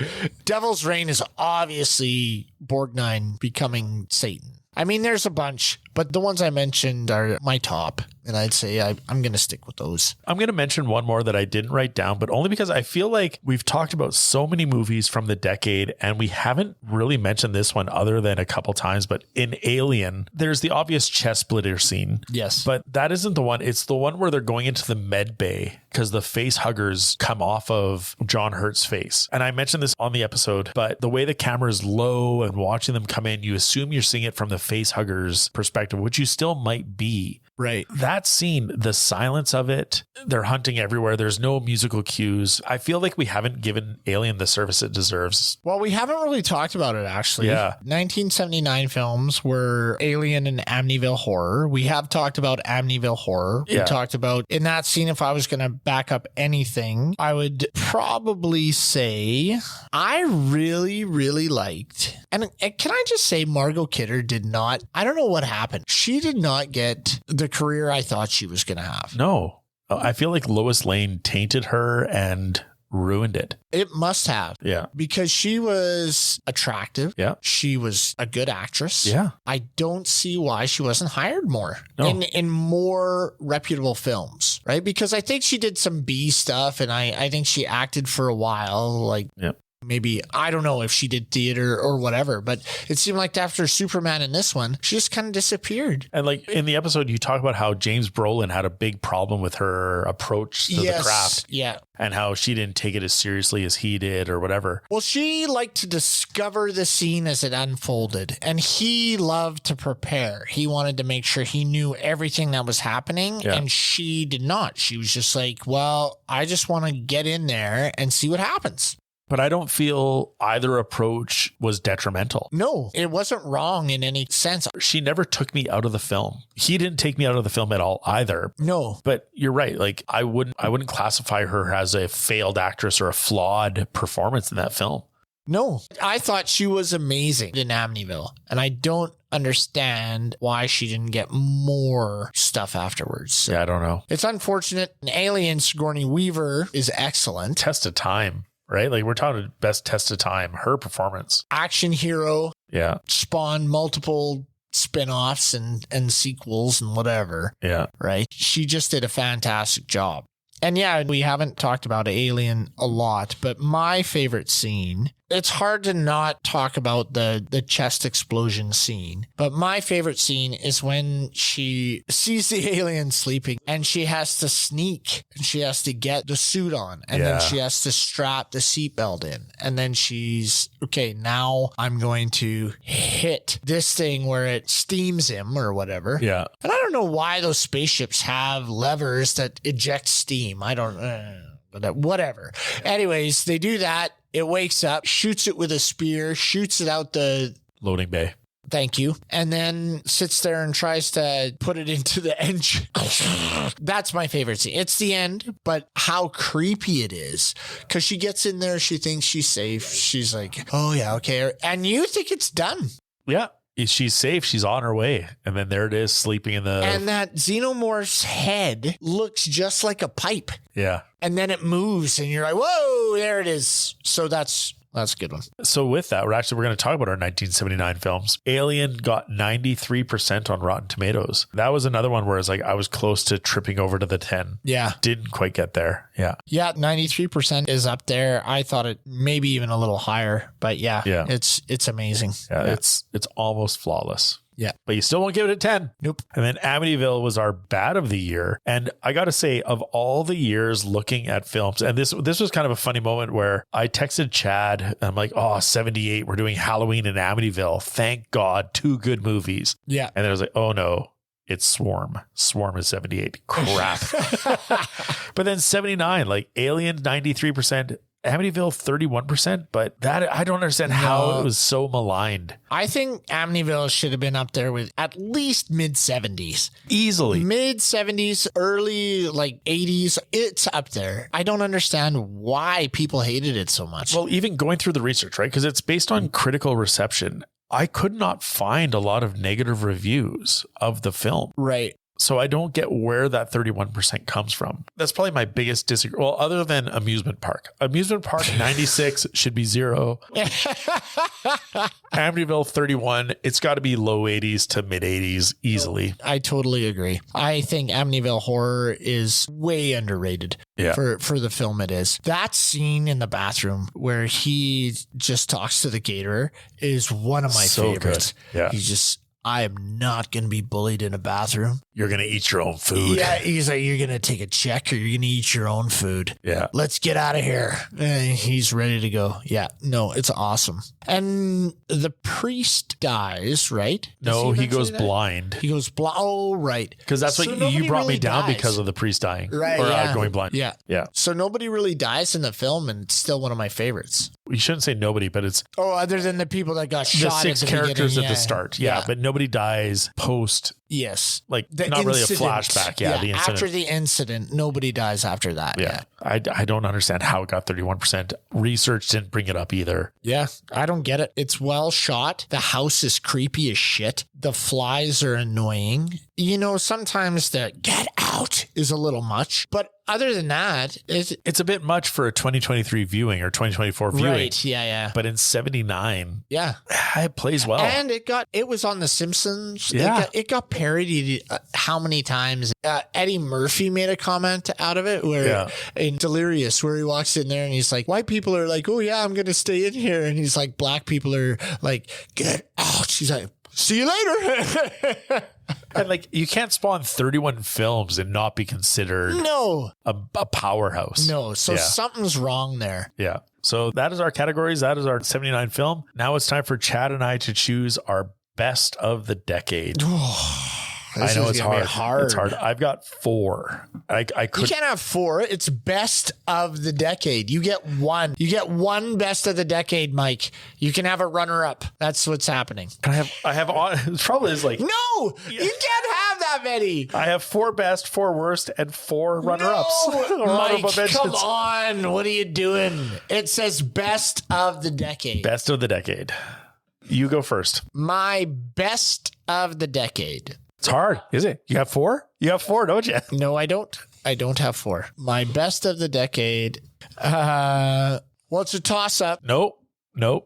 Devil's Reign is obviously Borgnine becoming Satan. I mean, there's a bunch, but the ones I mentioned are my top, and I'd say I'm going to stick with those. I'm going to mention one more that I didn't write down, but only because I feel like we've talked about so many movies from the decade, and we haven't really mentioned this one other than a couple times, but in Alien, there's the obvious chest splitter scene. Yes. But that isn't the one. It's the one where they're going into the med bay because the face huggers come off of John Hurt's face. And I mentioned this on the episode, but the way the camera is low and watching them come in, you assume you're seeing it from the face huggers perspective, which you still might be. Right. That scene, the silence of it, they're hunting everywhere. There's no musical cues. I feel like we haven't given Alien the service it deserves. Well, we haven't really talked about it, actually. Yeah. 1979 films were Alien and Amityville Horror. We have talked about Amityville Horror. We talked about, in that scene, if I was going to back up anything, I would probably say I really, really liked, and can I just say Margot Kidder did not, I don't know what happened. She did not get the career I thought she was going to have. No, I feel like Lois Lane tainted her and ruined it. It must have. Yeah. Because she was attractive. Yeah. She was a good actress. Yeah. I don't see why she wasn't hired more in more reputable films. right? Because I think she did some B stuff, and I think she acted for a while, like maybe, I don't know if she did theater or whatever, but it seemed like after Superman in this one, she just kind of disappeared. And like in the episode, you talk about how James Brolin had a big problem with her approach to the craft. Yeah. And how she didn't take it as seriously as he did or whatever. Well, she liked to discover the scene as it unfolded, and he loved to prepare. He wanted to make sure he knew everything that was happening, and she did not. She was just like, well, I just want to get in there and see what happens. But I don't feel either approach was detrimental. No, it wasn't wrong in any sense. She never took me out of the film. He didn't take me out of the film at all either. No. But you're right. Like I wouldn't classify her as a failed actress or a flawed performance in that film. No, I thought she was amazing in Amityville, and I don't understand why she didn't get more stuff afterwards. So yeah, I don't know. It's unfortunate. Alien Sigourney Weaver is excellent. Test of time. Right? Like we're talking best test of time, her performance. Action hero. Yeah. Spawned multiple spin-offs and sequels and whatever. Yeah. Right? She just did a fantastic job. And yeah, we haven't talked about Alien a lot, but my favorite scene, it's hard to not talk about the chest explosion scene, but my favorite scene is when she sees the alien sleeping and she has to sneak and she has to get the suit on and then she has to strap the seatbelt in. And then she's, okay, now I'm going to hit this thing where it steams him or whatever. Yeah. And I don't know why those spaceships have levers that eject steam. I don't but whatever. Anyways, they do that. It wakes up, shoots it with a spear, shoots it out the loading bay. Thank you. And then sits there and tries to put it into the engine. That's my favorite scene. It's the end, but how creepy it is. Because she gets in there, she thinks she's safe. She's like, oh yeah, okay. And you think it's done. Yeah. She's safe. She's on her way. And then there it is, sleeping in the... And that xenomorph's head looks just like a pipe. Yeah. And then it moves and you're like, whoa, there it is. So that's a good one. So with that, we're going to talk about our 1979 films. Alien got 93% on Rotten Tomatoes. That was another one where it's like I was close to tripping over to the 10. Yeah. Didn't quite get there. Yeah. Yeah, 93% is up there. I thought it maybe even a little higher, but yeah. It's amazing. Yeah, it's almost flawless. Yeah. But you still won't give it a 10. Nope. And then Amityville was our bad of the year. And I got to say, of all the years looking at films, and this was kind of a funny moment where I texted Chad and I'm like, oh, 78, we're doing Halloween in Amityville. Thank God, 2 good movies. Yeah. And then I was like, oh no, it's Swarm. Swarm is 78. Crap. But then 79, like Alien, 93%. Amityville 31%, but that I don't understand how it was so maligned. I think Amityville should have been up there with at least mid 70s. Easily. Mid 70s, early like 80s. It's up there. I don't understand why people hated it so much. Well, even going through the research, right? Because it's based on critical reception. I could not find a lot of negative reviews of the film. Right. So I don't get where that 31% comes from. That's probably my biggest disagreement. Well, other than Amusement Park. Amusement Park 96 should be 0. Amityville 31. It's got to be low 80s to mid 80s easily. I totally agree. I think Amityville Horror is way underrated for the film it is. That scene in the bathroom where he just talks to the caterer is one of my favorites. Good. Yeah. He's just, I am not going to be bullied in a bathroom. You're going to eat your own food. Yeah, he's like, you're going to take a check or you're going to eat your own food. Yeah. Let's get out of here. And he's ready to go. Yeah, no, it's awesome. And the priest dies, right? No, he goes blind. He goes blind. Oh, right. Because that's what you brought me down because of the priest dying. Right. Or going blind. Yeah. Yeah. So nobody really dies in the film and it's still one of my favorites. You shouldn't say nobody, but it's... Oh, other than the people that got the shot 6 at the characters beginning. at the start. Yeah, but nobody dies post... Yes. Like, not really a flashback. Yeah, the incident. After the incident, nobody dies after that. Yeah. I don't understand how it got 31%. Research didn't bring it up either. Yeah, I don't get it. It's well shot. The house is creepy as shit. The flies are annoying. You know, sometimes the get out is a little much, but other than that, it's a bit much for a 2023 viewing or 2024 viewing. Right, yeah. But in 79, yeah, it plays well. And it was on The Simpsons. Yeah. It got parodied parodied how many times Eddie Murphy made a comment out of it where in Delirious, where he walks in there and he's like, white people are like, oh yeah, I'm going to stay in here. And he's like, black people are like, get out. She's like, see you later. And like, you can't spawn 31 films and not be considered a powerhouse. No. So something's wrong there. Yeah. So that is our categories. That is our 79 film. Now it's time for Chad and I to choose our best of the decade. I know it's hard. It's hard. I've got 4. You can't have 4. It's best of the decade. You get 1. You get 1 best of the decade, Mike. You can have a runner up. That's what's happening. I have the trouble is like, no, you can't have that many. I have 4 best, 4 worst, and 4 runner ups. No, Mike, come on. What are you doing? It says best of the decade. Best of the decade. You go first. My best of the decade. It's hard, is it? You have 4? You have 4, don't you? No, I don't. I don't have 4. My best of the decade. Well, it's a toss-up. Nope,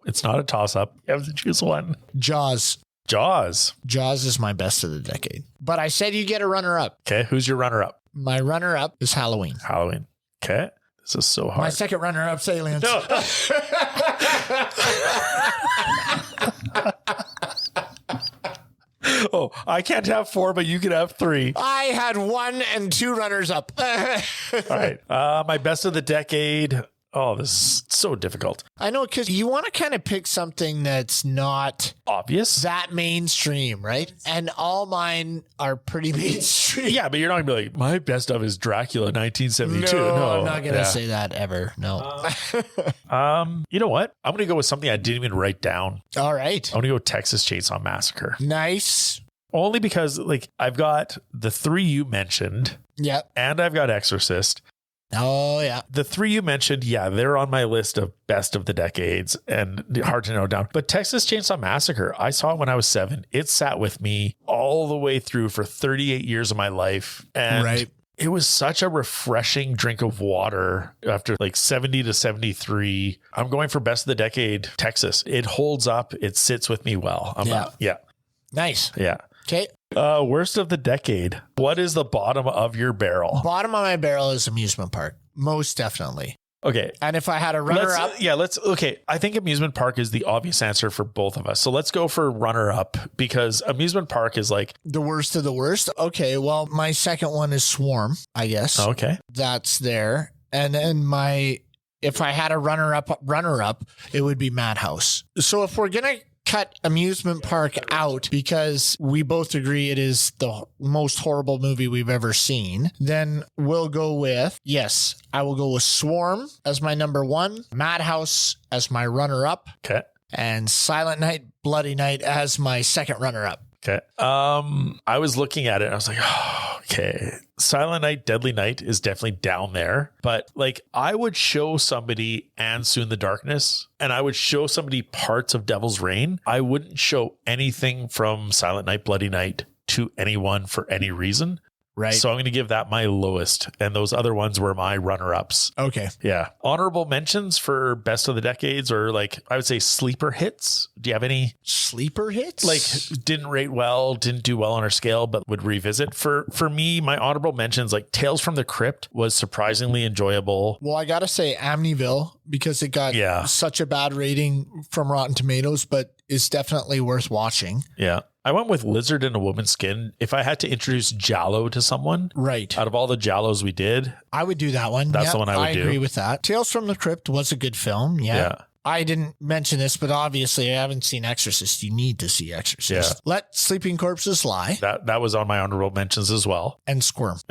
it's not a toss-up. You have to choose one. Jaws. Jaws is my best of the decade. But I said you get a runner-up. Okay, who's your runner-up? My runner-up is Halloween. Okay. This is so hard. My second runner-up's Aliens. No. Oh, I can't have 4, but you can have 3. I had 1 and 2 runners up. All right. My best of the decade. Oh, this is so difficult. I know, because you want to kind of pick something that's not obvious, that mainstream, right? And all mine are pretty mainstream. Yeah, but you're not going to be like, my best of is Dracula 1972. No, I'm not going to say that ever. No. You know what? I'm going to go with something I didn't even write down. All right. I'm going to go Texas Chainsaw Massacre. Nice. Only because like I've got the 3 you mentioned. Yep. And I've got Exorcist. Oh, yeah. The 3 you mentioned, they're on my list of best of the decades and hard to narrow down. But Texas Chainsaw Massacre, I saw it when I was 7. It sat with me all the way through for 38 years of my life. And it was such a refreshing drink of water after like 70 to 73. I'm going for best of the decade, Texas. It holds up. It sits with me well. Nice. Yeah. Okay. Worst of the decade. What is the bottom of your barrel? Bottom of my barrel is amusement park. Most definitely. Okay. And if I had a runner up. Okay. I think amusement park is the obvious answer for both of us. So let's go for runner up because amusement park is like the worst of the worst. Okay. Well, my second one is Swarm, I guess. Okay. That's there. And then if I had a runner up, it would be Madhouse. So if we're going to cut amusement park out because we both agree it is the most horrible movie we've ever seen, then we'll go with, I will go with Swarm as my number 1, Madhouse as my runner up, okay, and Silent Night, Bloody Night as my second runner up. Okay. I was looking at it and I was like, okay. Silent Night, Deadly Night is definitely down there. But like I would show somebody And Soon the Darkness and I would show somebody parts of Devil's Reign. I wouldn't show anything from Silent Night, Bloody Night to anyone for any reason. Right. So I'm going to give that my lowest. And those other ones were my runner-ups. Okay. Yeah. Honorable mentions for best of the decades or like, I would say sleeper hits. Do you have any sleeper hits? Like didn't rate well, didn't do well on our scale, but would revisit. For me, my honorable mentions, like Tales from the Crypt was surprisingly enjoyable. Well, I got to say Amityville because it got such a bad rating from Rotten Tomatoes, but it's definitely worth watching. Yeah. I went with Lizard in a Woman's Skin. If I had to introduce Giallo to someone, right, out of all the Giallos we did, I would do that one. That's the one I would do. I agree with that. Tales from the Crypt was a good film. Yeah. I didn't mention this, but obviously I haven't seen Exorcist. You need to see Exorcist. Yeah. Let Sleeping Corpses Lie. That was on my honorable mentions as well. And Squirm.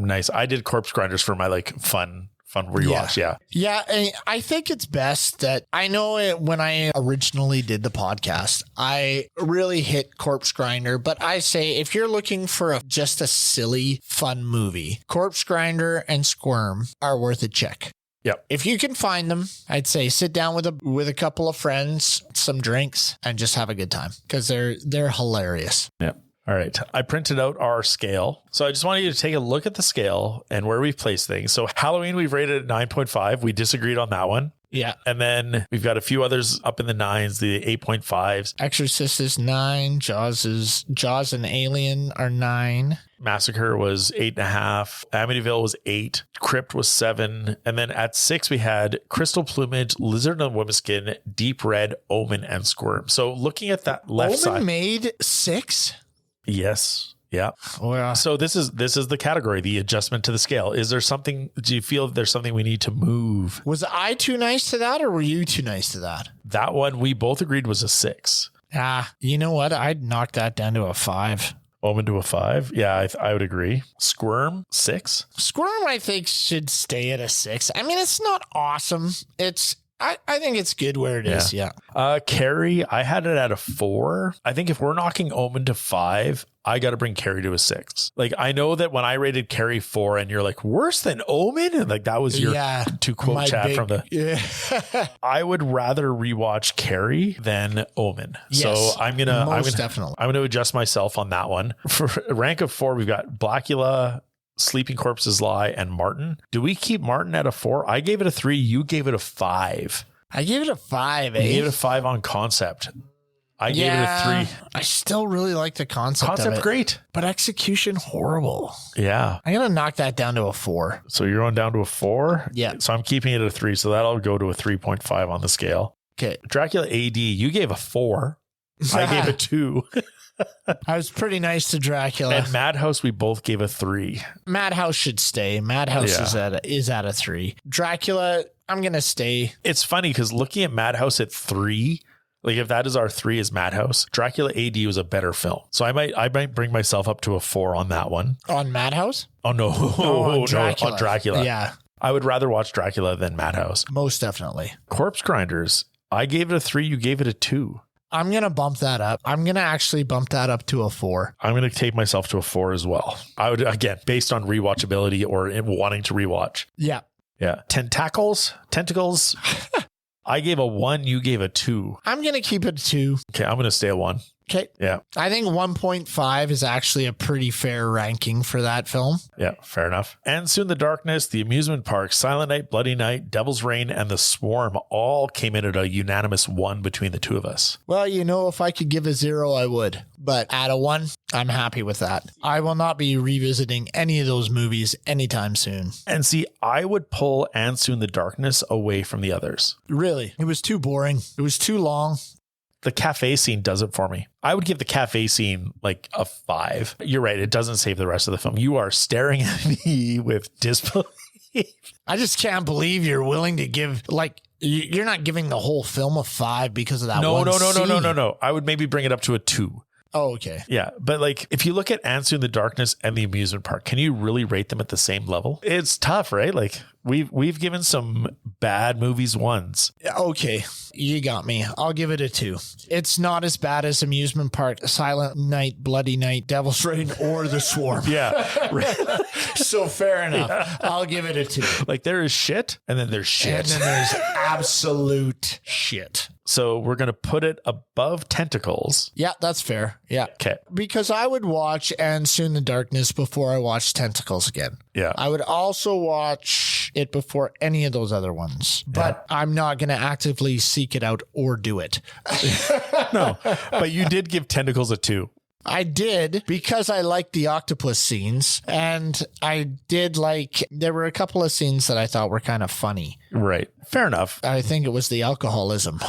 Nice. I did Corpse Grinders for my like fun rewatch. Yeah. I think it's best that I know it when I originally did the podcast, I really hit Corpse Grinder, but I say if you're looking for just a silly, fun movie, Corpse Grinder and Squirm are worth a check. Yep. If you can find them, I'd say sit down with a couple of friends, some drinks, and just have a good time because they're hilarious. Yep. All right. I printed out our scale. So I just wanted you to take a look at the scale and where we've placed things. So Halloween, we've rated at 9.5. We disagreed on that one. Yeah. And then we've got a few others up in the 9s, the 8.5s. Exorcist is 9. Jaws and Alien are 9. Massacre was 8.5. Amityville was 8. Crypt was 7. And then at 6, we had Crystal Plumage, Lizard on Woman's Skin, Deep Red, Omen, and Squirm. So looking at that left Omen side. made 6? Yes. Yeah. Well, So this is the category, the adjustment to the scale. Is there something, do you feel there's something we need to move? was I too nice to that, or were you too nice to that? That one we both agreed was a 6. You know what? I'd knock that down to a 5. Omen to a 5. Yeah, I would agree. Squirm, 6. Squirm, I think, should stay at a 6. I mean, it's not awesome. I think it's good where it is. Yeah. Carrie, I had it at a 4. I think if we're knocking Omen to 5, I got to bring Carrie to a 6. Like, I know that when I rated Carrie 4 and you're like, worse than Omen? And like, that was your to quote Chad from the, I would rather rewatch Carrie than Omen. Yes, so definitely. I'm going to adjust myself on that one. For a rank of 4, we've got Blackula, Sleeping Corpses Lie, and Martin. Do we keep Martin at a 4? I gave it a 3. You gave it a 5. I gave it a 5. You gave it a 5 on concept. I gave it a 3. I still really like the concept of it. Great. But execution, horrible. Yeah. I'm going to knock that down to a 4. So you're going down to a 4? Yeah. So I'm keeping it at a 3. So that'll go to a 3.5 on the scale. Okay. Dracula AD, you gave a 4. I gave a 2. I was pretty nice to Dracula. And Madhouse, we both gave a 3. Madhouse should stay. Madhouse is at a 3. Dracula, I'm going to stay. It's funny because looking at Madhouse at 3, like if that is our 3 is Madhouse, Dracula AD was a better film. So I might bring myself up to a 4 on that one. On Madhouse? Oh, no. On Dracula. On Dracula. Yeah. I would rather watch Dracula than Madhouse. Most definitely. Corpse Grinders, I gave it a 3. You gave it a 2. I'm going to bump that up. I'm going to actually bump that up to a 4. I'm going to take myself to a 4 as well. I would, again, based on rewatchability or wanting to rewatch. Yeah. Yeah. Tentacles. I gave a 1. You gave a 2. I'm going to keep it a 2. Okay. I'm going to stay at 1. Okay. Yeah. I think 1.5 is actually a pretty fair ranking for that film. Yeah, fair enough. And Soon the Darkness, The Amusement Park, Silent Night, Bloody Night, Devil's Reign, and The Swarm all came in at a unanimous 1 between the two of us. Well, if I could give a 0, I would. But at a 1, I'm happy with that. I will not be revisiting any of those movies anytime soon. And see, I would pull And Soon the Darkness away from the others. Really? It was too boring. It was too long. The cafe scene does it for me. I would give the cafe scene like a 5. You're right. It doesn't save the rest of the film. You are staring at me with disbelief. I just can't believe you're willing to give, you're not giving the whole film a 5 because of that one scene. No. I would maybe bring it up to a 2. Oh, okay. Yeah. But like, if you look at And Soon the Darkness and The Amusement Park, can you really rate them at the same level? It's tough, right? Like we've given some bad movies 1s. Okay. You got me. I'll give it a 2. It's not as bad as Amusement Park, Silent Night, Bloody Night, Devil's Reign, or The Swarm. Yeah. So fair enough. Yeah. I'll give it a 2. Like there is shit and then there's shit. And then there's absolute shit. So we're going to put it above Tentacles. Yeah, that's fair. Yeah. Okay. Because I would watch And Soon the Darkness before I watch Tentacles again. Yeah. I would also watch it before any of those other ones. But I'm not going to actively seek it out or do it. No. But you did give Tentacles a 2. I did because I liked the octopus scenes, and I did there were a couple of scenes that I thought were kind of funny. Right. Fair enough. I think it was the alcoholism.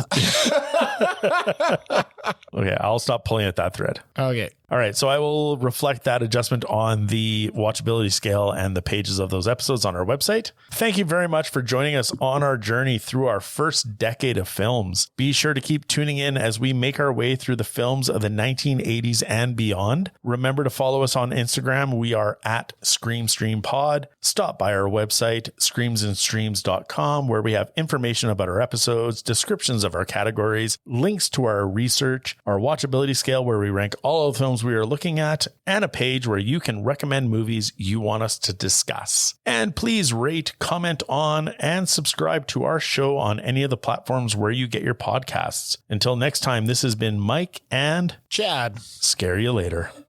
Okay, I'll stop pulling at that thread. Okay. All right, so I will reflect that adjustment on the watchability scale and the pages of those episodes on our website. Thank you very much for joining us on our journey through our first decade of films. Be sure to keep tuning in as we make our way through the films of the 1980s and beyond. Remember to follow us on Instagram. We are at ScreamStreamPod. Stop by our website, screamsandstreams.com, where we have information about our episodes, descriptions of our categories, links to our research, our watchability scale where we rank all of the films we are looking at, and a page where you can recommend movies you want us to discuss. And please rate, comment on, and subscribe to our show on any of the platforms where you get your podcasts. Until next time, this has been Mike and Chad. Scare you later.